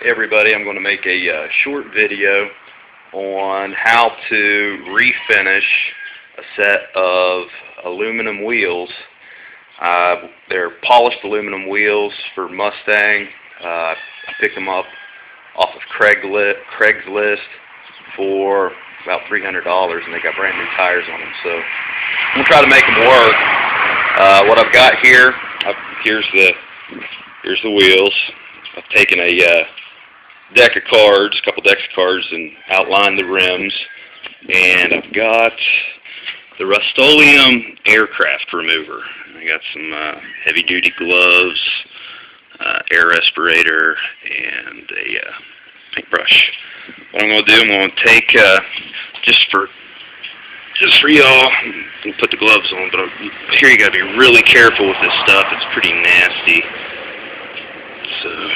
Hey everybody, I'm going to make a short video on how to refinish a set of aluminum wheels. They're polished aluminum wheels for Mustang. I picked them up off of Craigslist for about $300, and they got brand new tires on them. So I'm going to try to make them work. What I've got here, here's the wheels. I've taken a deck of cards, a couple decks of cards, and outlined the rims. And I've got the Rust-Oleum aircraft remover. I got some heavy-duty gloves, air respirator, and a paintbrush. What I'm going to do, I'm going to take just for y'all, I'm going to put the gloves on, but here you got to be really careful with this stuff. It's pretty nasty. So